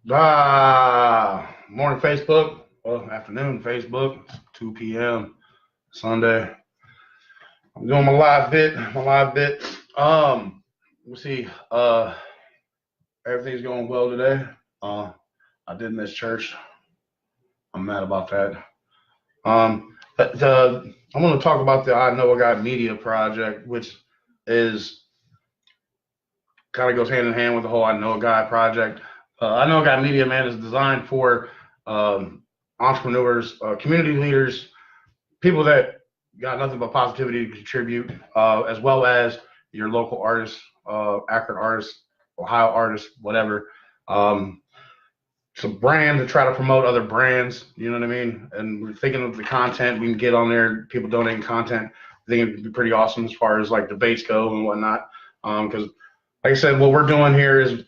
Morning Facebook. Well, afternoon Facebook. 2 p.m. Sunday. I'm doing my live bit. Let's see. Everything's going well today. I did miss church. I'm mad about that. But I'm going to talk about the I Know a Guy Media project, which is kind of goes hand in hand with the whole I Know a Guy project. I Know a Guy Media, man, is designed for entrepreneurs, community leaders, people that got nothing but positivity to contribute, as well as your local artists, Akron artists, Ohio artists, whatever. Um, it's a brand to try to promote other brands, you know what I mean? And we're thinking of the content we can get on there, people donating content. I think it'd be pretty awesome as far as like debates go and whatnot. Because, like I said, what we're doing here is,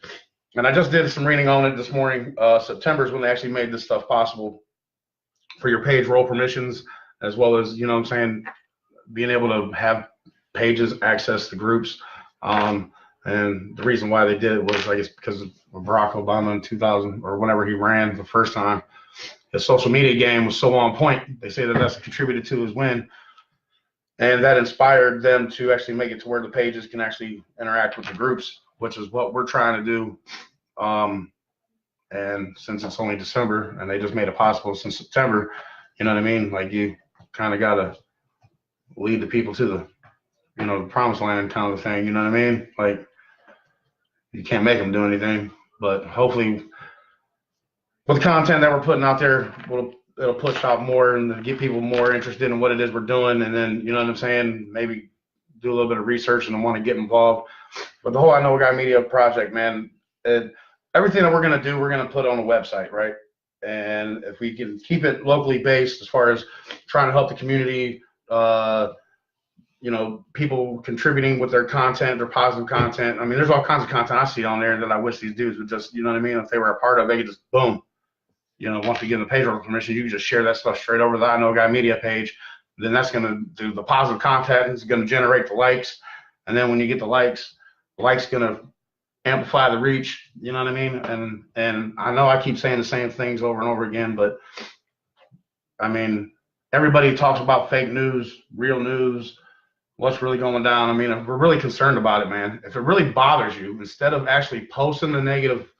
and I just did some reading on it this morning. September is when they actually made this stuff possible for your page role permissions, as well as, you know what I'm saying, being able to have pages access to groups. And the reason why they did it was, I guess, because of Barack Obama in 2000 or whenever he ran the first time. His social media game was so on point. They say that that's contributed to his win. And that inspired them to actually make it to where the pages can actually interact with the groups, which is what we're trying to do. And since it's only December and they just made it possible since September, you know what I mean? Like, you kind of got to lead the people to the promised land kind of thing. You know what I mean? Like, you can't make them do anything, but hopefully with the content that we're putting out there, it'll push out more and get people more interested in what it is we're doing. And then, you know what I'm saying? Maybe do a little bit of research and want to get involved. But the whole I Know a Guy Media project, man, everything that we're going to do, we're going to put on a website, right? And if we can keep it locally based as far as trying to help the community, people contributing with their content, their positive content. I mean, there's all kinds of content I see on there that I wish these dudes would just, you know what I mean? If they were a part of, they could just boom, once we get the page permission, you can just share that stuff straight over the I Know a Guy Media page. Then that's going to do the positive content. It's going to generate the likes. And then when you get the likes going to amplify the reach, you know what I mean? And I know I keep saying the same things over and over again, but I mean, everybody talks about fake news, real news, what's really going down. I mean, if we're really concerned about it, man, if it really bothers you, instead of actually posting the negative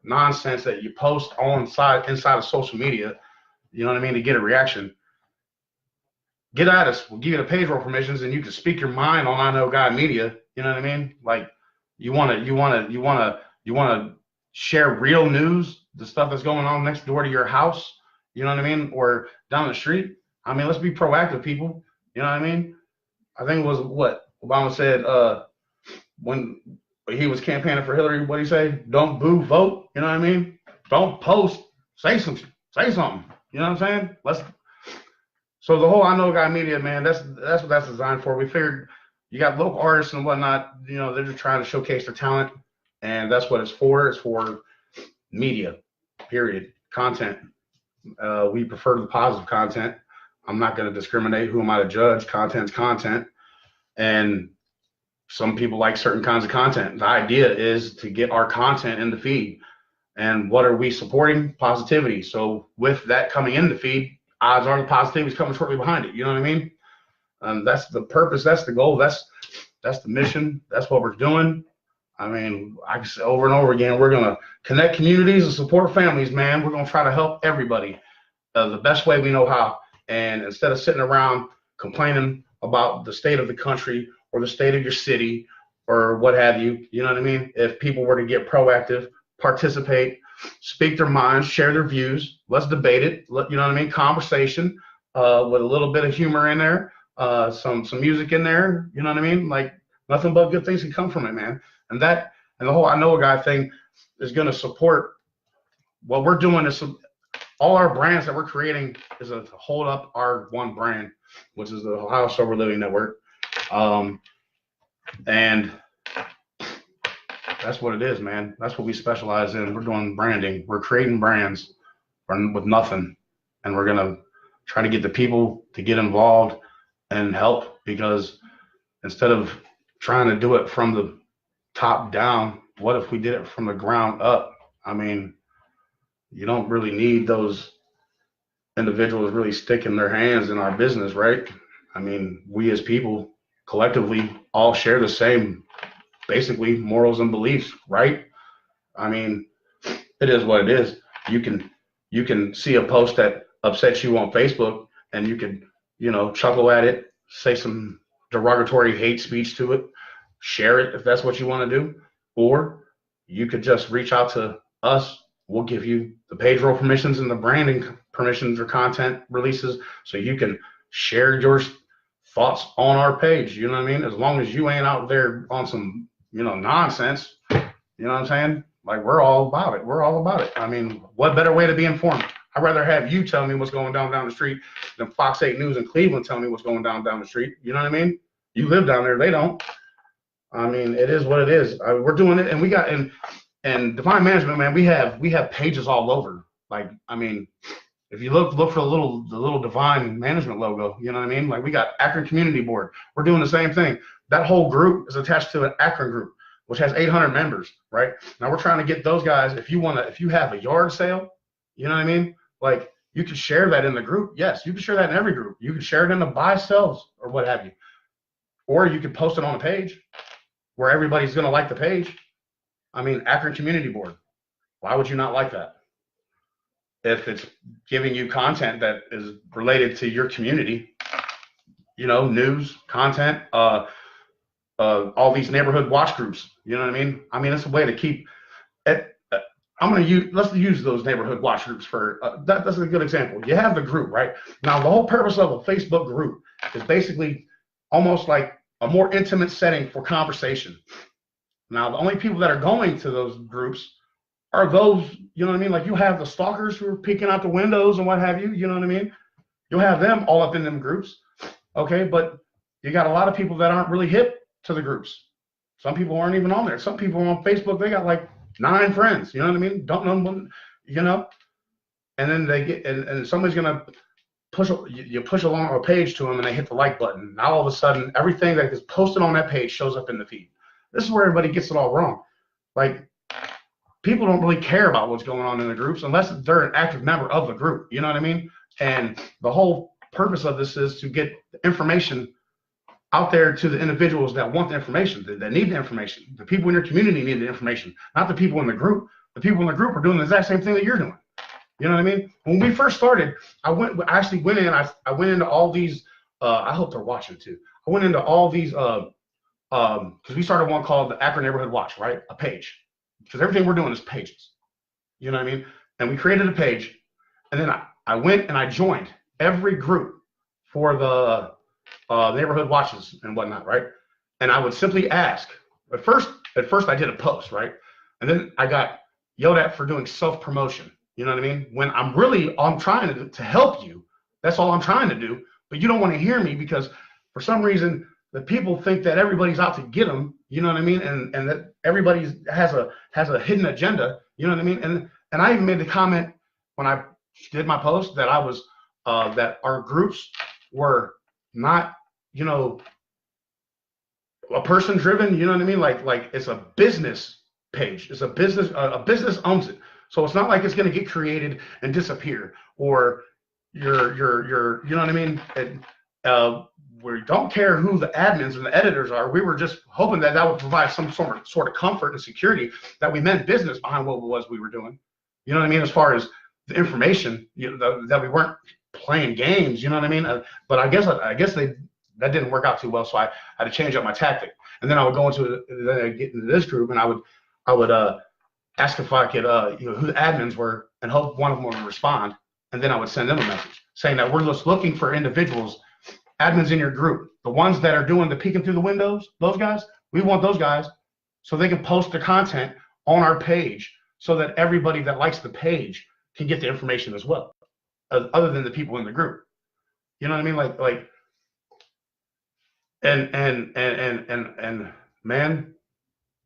nonsense that you post inside of social media, you know what I mean, to get a reaction, get at us. We'll give you the page roll permissions, and you can speak your mind on I Know Guy Media. You know what I mean? Like, you want to share real news, the stuff that's going on next door to your house. You know what I mean? Or down the street. I mean, let's be proactive, people. You know what I mean? I think it was what Obama said when he was campaigning for Hillary. What did he say? Don't boo, vote. You know what I mean? Don't post. Say something. You know what I'm saying? So the whole I Know Guy Media, man, that's what that's designed for. We figured you got local artists and whatnot. They're just trying to showcase their talent, and that's what it's for. It's for media, period, content. We prefer the positive content. I'm not going to discriminate. Who am I to judge? Content's content. And some people like certain kinds of content. The idea is to get our content in the feed. And what are we supporting? Positivity. So with that coming in the feed, odds are the positivity is coming shortly behind it. You know what I mean? That's the purpose. That's the goal. That's the mission. That's what we're doing. I mean, I can say over and over again, we're going to connect communities and support families, man. We're going to try to help everybody the best way we know how. And instead of sitting around complaining about the state of the country or the state of your city or what have you, you know what I mean? If people were to get proactive, participate, speak their minds, share their views, let's debate it. You know what I mean? Conversation with a little bit of humor in there, some music in there. You know what I mean? Like, nothing but good things can come from it, man. And the whole I Know a Guy thing is going to support what we're doing. Is all our brands that we're creating is to hold up our one brand, which is the Ohio Sober Living Network. And that's what it is, man. That's what we specialize in. We're doing branding. We're creating brands with nothing. And we're going to try to get the people to get involved and help, because instead of trying to do it from the top down, what if we did it from the ground up? I mean, you don't really need those individuals really sticking their hands in our business, right? I mean, we as people collectively all share the same, basically, morals and beliefs, right? I mean, it is what it is. You can see a post that upsets you on Facebook, and you can, chuckle at it, say some derogatory hate speech to it, share it if that's what you want to do, or you could just reach out to us. We'll give you the page role permissions and the branding permissions or content releases, so you can share your thoughts on our page. You know what I mean? As long as you ain't out there on some, nonsense. You know what I'm saying? Like, we're all about it. We're all about it. I mean, what better way to be informed? I'd rather have you tell me what's going down the street than Fox 8 News in Cleveland tell me what's going down the street. You know what I mean? You live down there. They don't. I mean, it is what it is. We're doing it, and we got and Divine Management, man. We have pages all over. Like, I mean, if you look for the little Divine Management logo, you know what I mean? Like, we got Akron Community Board. We're doing the same thing. That whole group is attached to an Akron group, which has 800 members, right? Now we're trying to get those guys. If you have a yard sale, you know what I mean? Like, you can share that in the group. Yes, you can share that in every group. You can share it in the buy sells or what have you. Or you can post it on a page where everybody's going to like the page. I mean, Akron Community Board. Why would you not like that? If it's giving you content that is related to your community, news, content, all these neighborhood watch groups, you know what I mean? I mean, it's a way to keep it. Let's use those neighborhood watch groups for, that's a good example. You have the group, right? Now, the whole purpose of a Facebook group is basically almost like a more intimate setting for conversation. Now, the only people that are going to those groups are those, you know what I mean? Like, you have the stalkers who are peeking out the windows and what have you, you know what I mean? You'll have them all up in them groups, okay? But you got a lot of people that aren't really hip to the groups. Some people aren't even on there. Some people on Facebook, they got like 9 friends, you know what I mean? Don't know them, and then they get, and somebody's going to you push along a page to them, and they hit the like button. Now all of a sudden, everything that is posted on that page shows up in the feed. This is where everybody gets it all wrong. Like, people don't really care about what's going on in the groups unless they're an active member of the group. You know what I mean? And the whole purpose of this is to get information out there to the individuals that want the information, that need the information. The people in your community need the information, not the people in the group. The people in the group are doing the exact same thing that you're doing. You know what I mean? When we first started, I went into all these, I hope they're watching too. I went into all these, because we started one called the Akron Neighborhood Watch, right? A page. Because everything we're doing is pages. You know what I mean? And we created a page, and then I went and I joined every group for the neighborhood watches and whatnot, right? And I would simply ask. At first I did a post, right? And then I got yelled at for doing self-promotion. You know what I mean? When I'm trying to help you. That's all I'm trying to do. But you don't want to hear me because for some reason the people think that everybody's out to get them. You know what I mean? And that everybody has a hidden agenda. You know what I mean? And I even made the comment when I did my post that I was that our groups were not, a person driven. You know what I mean? Like it's a business page. It's a business owns it. So it's not like it's going to get created and disappear, or you know what I mean? We don't care who the admins and the editors are. We were just hoping that would provide some sort of comfort and security that we meant business behind what it was we were doing. You know what I mean? As far as the information, that we weren't playing games. You know what I mean? But I guess that didn't work out too well. So I had to change up my tactic. And then I would go get into this group, and I would ask if I could, who the admins were, and hope one of them would respond. And then I would send them a message saying that we're just looking for individuals, admins in your group, the ones that are doing the peeking through the windows, those guys, we want those guys so they can post the content on our page so that everybody that likes the page can get the information as well, other than the people in the group. You know what I mean? Like, and man,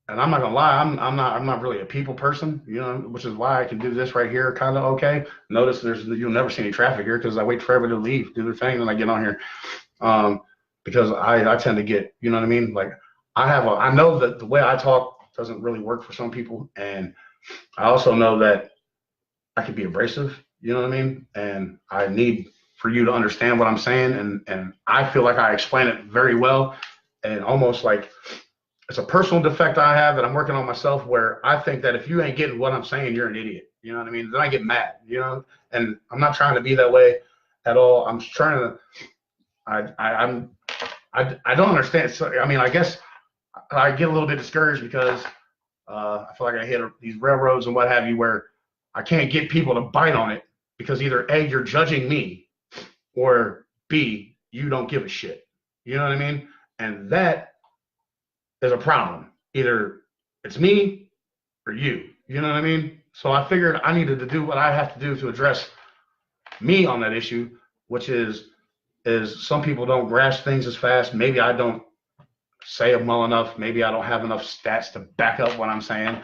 and I'm not gonna lie, I'm not really a people person, which is why I can do this right here kind of okay. Notice you'll never see any traffic here because I wait for everybody to leave, do their thing, and I get on here. Because I tend to get, you know what I mean? Like, I know that the way I talk doesn't really work for some people, and I also know that I could be abrasive, you know what I mean? And I need for you to understand what I'm saying. And I feel like I explain it very well, and almost like it's a personal defect I have that I'm working on myself, where I think that if you ain't getting what I'm saying, you're an idiot. You know what I mean? Then I get mad, you know, and I'm not trying to be that way at all. I'm just trying to, I don't understand. So, I mean, I guess I get a little bit discouraged because I feel like I hit these railroads and what have you, where I can't get people to bite on it because either A, you're judging me, or B, you don't give a shit. You know what I mean? And that is a problem. Either it's me or you. You know what I mean? So I figured I needed to do what I have to do to address me on that issue, which is some people don't grasp things as fast. Maybe I don't say them well enough. Maybe I don't have enough stats to back up what I'm saying.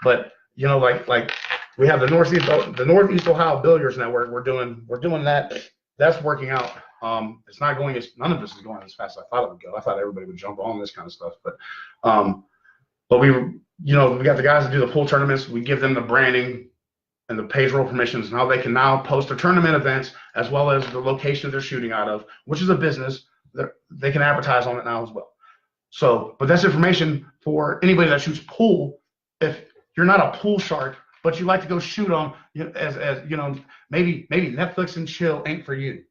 But you know, like we have the Northeast Ohio Billiards Network. We're doing that. That's working out. It's not going as none of this is going as fast as I thought it would go. I thought everybody would jump on this kind of stuff, but we got the guys that do the pool tournaments. We give them the branding and the page roll permissions, and how they can now post their tournament events as well as the location they're shooting out of, which is a business. They can advertise on it now as well. So, but that's information for anybody that shoots pool. If you're not a pool shark, but you like to go shoot on, as you know, maybe Netflix and chill ain't for you.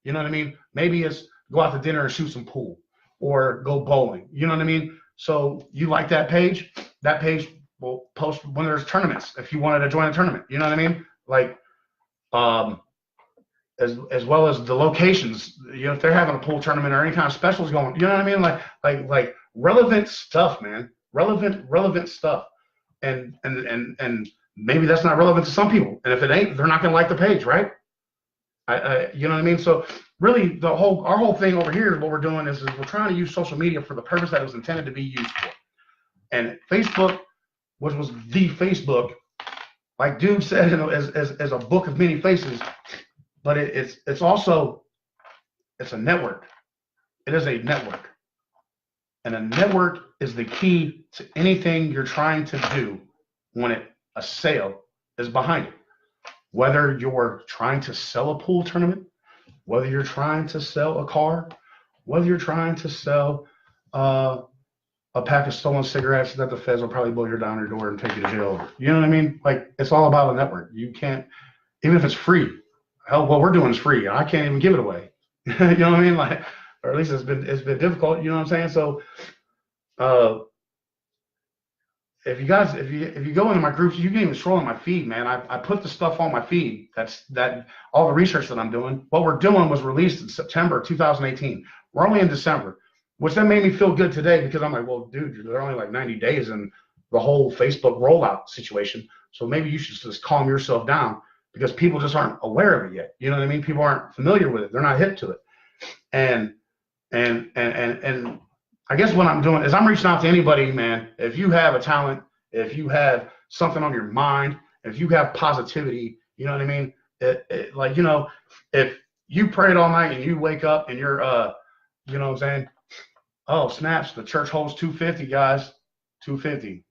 You know what I mean? Maybe it's go out to dinner and shoot some pool, or go bowling. You know what I mean? So you like that page? That page will post when there's tournaments. If you wanted to join a tournament, you know what I mean? Like, as well as the locations. You know, if they're having a pool tournament or any kind of specials going, you know what I mean? Like relevant stuff, man. Relevant stuff. And maybe that's not relevant to some people. And if it ain't, they're not gonna like the page, right? You know what I mean? So really, our whole thing over here, what we're doing is we're trying to use social media for the purpose that it was intended to be used for. And Facebook, which was the Facebook, like dude said, as a book of many faces, but it's also a network. It is a network, and a network is the key to anything you're trying to do when a sale is behind it. Whether you're trying to sell a pool tournament, whether you're trying to sell a car, whether you're trying to sell a pack of stolen cigarettes that the feds will probably blow down your door and take you to jail. You know what I mean? Like, it's all about a network. You can't, even if it's free. Hell, what we're doing is free. I can't even give it away. You know what I mean? Like, or at least it's been difficult. You know what I'm saying? So, if you go into my groups, you can even scroll on my feed, man. I put the stuff on my feed. That all the research that I'm doing. What we're doing was released in September 2018. We're only in December, which then made me feel good today, because I'm like, well, dude, they're only like 90 days in the whole Facebook rollout situation. So maybe you should just calm yourself down, because people just aren't aware of it yet. You know what I mean? People aren't familiar with it. They're not hip to it. And I guess what I'm doing is I'm reaching out to anybody, man. If you have a talent, if you have something on your mind, if you have positivity, you know what I mean? Like, you know, if you prayed all night and you wake up and you're, you know what I'm saying? Oh, snaps, the church holds 250, guys. 250.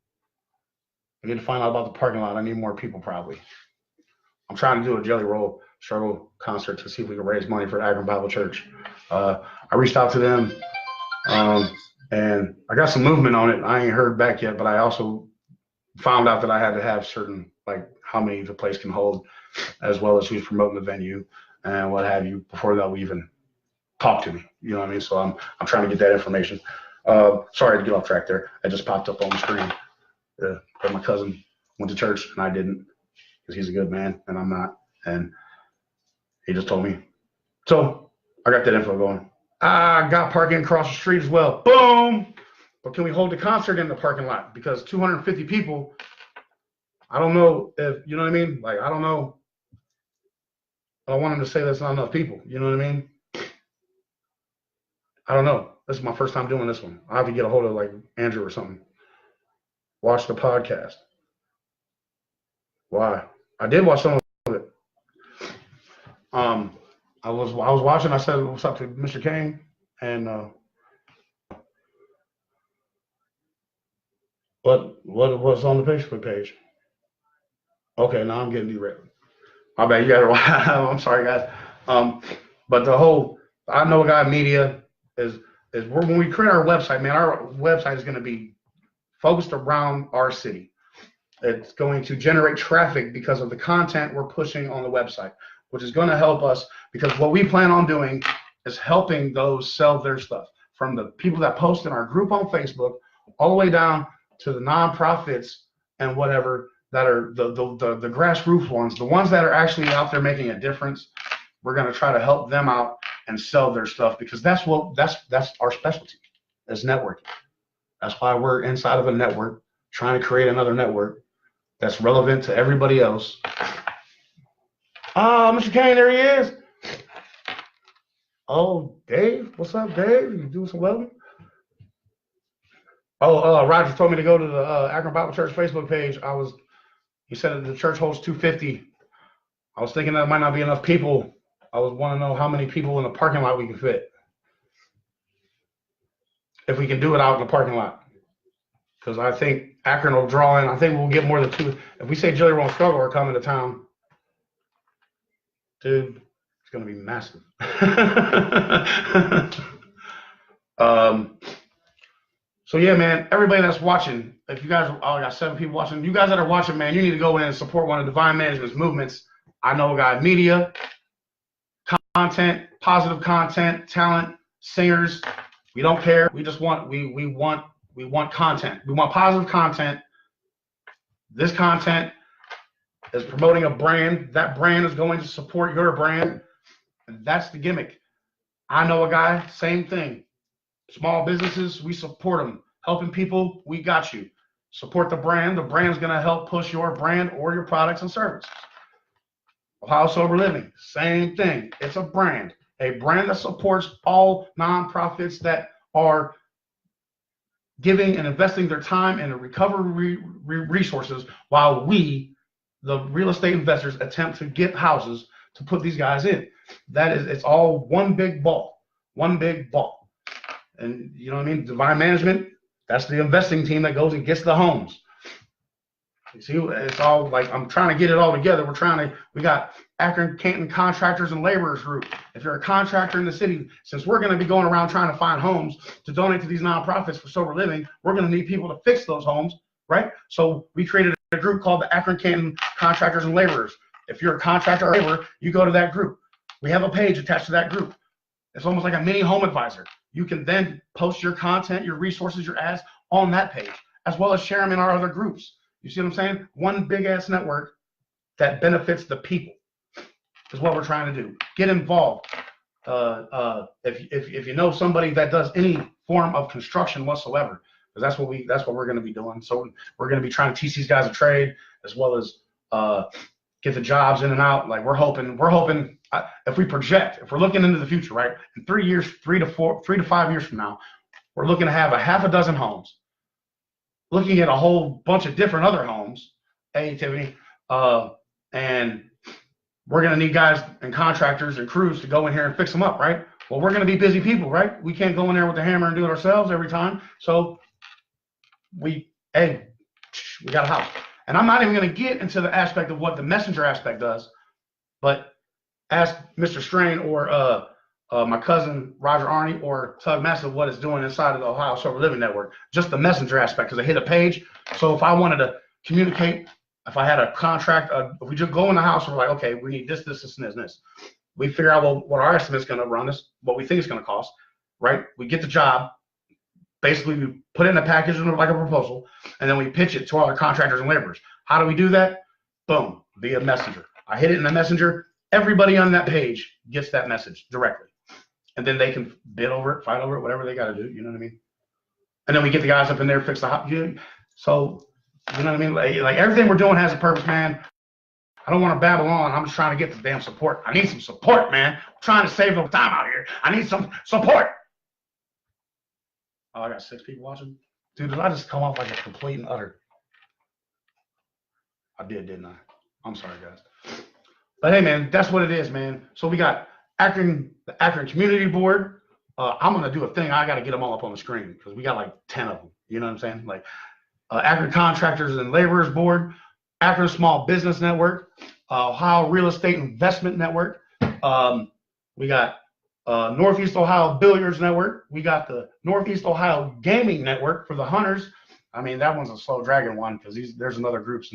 I need to find out about the parking lot. I need more people, probably. I'm trying to do a Jelly Roll Struggle concert to see if we can raise money for Akron Bible Church. I reached out to them, and I got some movement on it. I ain't heard back yet, but I also found out that I had to have certain, like, how many the place can hold, as well as who's promoting the venue and what have you, before they'll even talk to me. You know what I mean? So I'm trying to get that information. Sorry to get off track there. It just popped up on the screen. But my cousin went to church and I didn't, because he's a good man and I'm not. And he just told me. So I got that info going. I got parking across the street as well. Boom! But can we hold the concert in the parking lot? Because 250 people, I don't know if, you know what I mean? Like, I don't know. I don't want them to say that's not enough people. You know what I mean? I don't know. This is my first time doing this one. I have to get a hold of, like, Andrew or something. Watch the podcast. Why? I did watch some of it. I was watching. I said what's up to Mr. Kane, and what was on the Facebook page? Okay, now I'm getting derailed. My bad. You guys are. I'm sorry, guys. But the whole I Know a Guy media is when we create our website, man. Our website is going to be focused around our city. It's going to generate traffic because of the content we're pushing on the website, which is going to help us because what we plan on doing is helping those sell their stuff, from the people that post in our group on Facebook all the way down to the nonprofits and whatever that are the grassroots ones, the ones that are actually out there making a difference. We're going to try to help them out and sell their stuff because that's our specialty is networking. That's why we're inside of a network trying to create another network that's relevant to everybody else. Mr. Kane, there he is. Oh, Dave, what's up, Dave? You doing some welding? Oh, Roger told me to go to the Akron Bible Church Facebook page. He said that the church holds 250. I was thinking that might not be enough people. I was want to know how many people in the parking lot we can fit. If we can do it out in the parking lot. Because I think Akron will draw in. I think we'll get more than two. If we say Jilly Won't Struggle are coming to town, dude, it's going to be massive. So yeah, man, everybody that's watching, if you guys, I got 7 people watching. You guys that are watching, man, you need to go in and support one of Divine Management's movements. I Know a Guy media, content, positive content, talent, singers. We don't care. We just want we want content. We want positive content. This content is promoting a brand. That brand is going to support your brand. And that's the gimmick. I Know a Guy, same thing. Small businesses, we support them. Helping people, we got you. Support the brand. The brand's going to help push your brand or your products and services. Ohio Sober Living, same thing. It's a brand that supports all nonprofits that are giving and investing their time in the recovery resources while we, the real estate investors, attempt to get houses to put these guys in. It's all one big ball. And you know what I mean? Divine Management, that's the investing team that goes and gets the homes. You see, it's all like, I'm trying to get it all together. We got Akron Canton Contractors and Laborers Group. If you're a contractor in the city, since we're going to be going around trying to find homes to donate to these nonprofits for sober living, we're going to need people to fix those homes, right? So we created a group called the Akron Canton Contractors and Laborers. If you're a contractor or laborer, you go to that group. We have a page attached to that group. It's almost like a mini home advisor. You can then post your content, your resources, your ads on that page, as well as share them in our other groups. You see what I'm saying? One big ass network that benefits the people is what we're trying to do. Get involved. If you know somebody that does any form of construction whatsoever, because that's what we're going to be doing. So we're going to be trying to teach these guys a trade as well as get the jobs in and out. Like we're hoping if we project, if we're looking into the future, right? In 3 years, 3 to 5 years from now, we're looking to have a half a dozen homes. Looking at a whole bunch of different other homes, hey Tiffany, and we're gonna need guys and contractors and crews to go in here and fix them up, right? Well, we're gonna be busy people, right? We can't go in there with the hammer and do it ourselves every time. So we got a house. And I'm not even gonna get into the aspect of what the messenger aspect does, but ask Mr. Strain or my cousin Roger Arney or Tug Massive what it's doing inside of the Ohio Sober Living Network. Just the messenger aspect, because I hit a page. So if I wanted to communicate, if I had a contract, if we just go in the house and we're like, okay, we need this, and this. We figure out what our estimate's going to run this, what we think it's going to cost, right? We get the job. Basically, we put it in a package like a proposal, and then we pitch it to all our contractors and laborers. How do we do that? Boom, via messenger. I hit it in the messenger. Everybody on that page gets that message directly. And then they can bid over it, fight over it, whatever they got to do. You know what I mean? And then we get the guys up in there, fix the house. So, you know what I mean? Like everything we're doing has a purpose, man. I don't want to babble on. I'm just trying to get the damn support. I need some support, man. I'm trying to save no time out here. I need some support. Oh, I got 6 people watching. Dude, did I just come off like a complete and utter? I did, didn't I? I'm sorry, guys. But hey, man, that's what it is, man. So we got the Akron Community Board. I'm going to do a thing. I got to get them all up on the screen because we got like 10 of them. You know what I'm saying? Like Akron Contractors and Laborers Board. Akron Small Business Network, Ohio Real Estate Investment Network. We got Northeast Ohio Billiards Network. We got the Northeast Ohio Gaming Network for the hunters. I mean, that one's a slow dragging one because there's another groups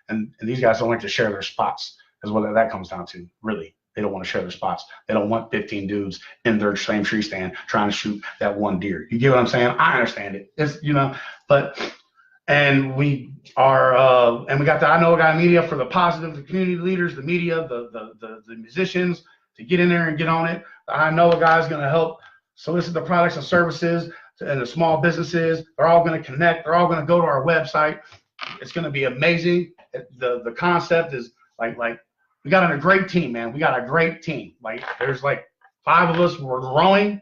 and these guys don't like to share their spots, is what that comes down to. Really, they don't want to share their spots. They don't want 15 dudes in their same tree stand trying to shoot that one deer. You get what I'm saying? I understand it. It's, you know, but and we are and we got the I Know a Guy media for the positive, the community leaders, the media, the musicians to get in there and get on it. I Know a Guy is going to help solicit the products and services and the small businesses. They're all going to connect. They're all going to go to our website. It's going to be amazing. The concept is like we got a great team, man. We got a great team. Like there's like 5 of us. We're growing,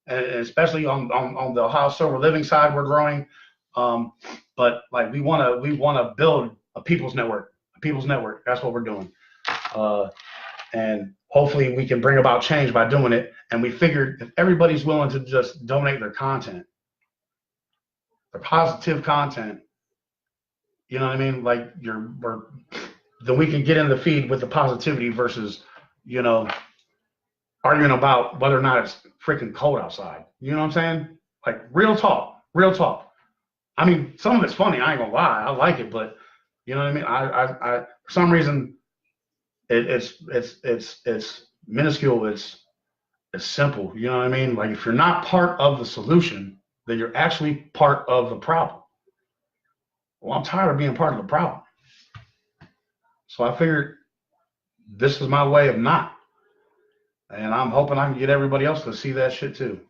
and especially on the Ohio Sober Living side, we're growing. But like we want to build a people's network. That's what we're doing. And hopefully we can bring about change by doing it. And we figured if everybody's willing to just donate their content, their positive content, you know what I mean? Like then we can get in the feed with the positivity versus, you know, arguing about whether or not it's freaking cold outside. You know what I'm saying? Like real talk. I mean, some of it's funny. I ain't gonna lie. I like it, but you know what I mean? I for some reason, it's minuscule. It's simple. You know what I mean? Like if you're not part of the solution, then you're actually part of the problem. Well, I'm tired of being part of the problem. So I figured this is my way of not. And I'm hoping I can get everybody else to see that shit too.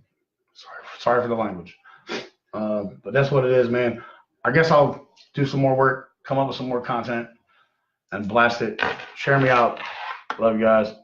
Sorry for the language. But that's what it is, man. I guess I'll do some more work, come up with some more content, and blast it. Share me out. Love you guys.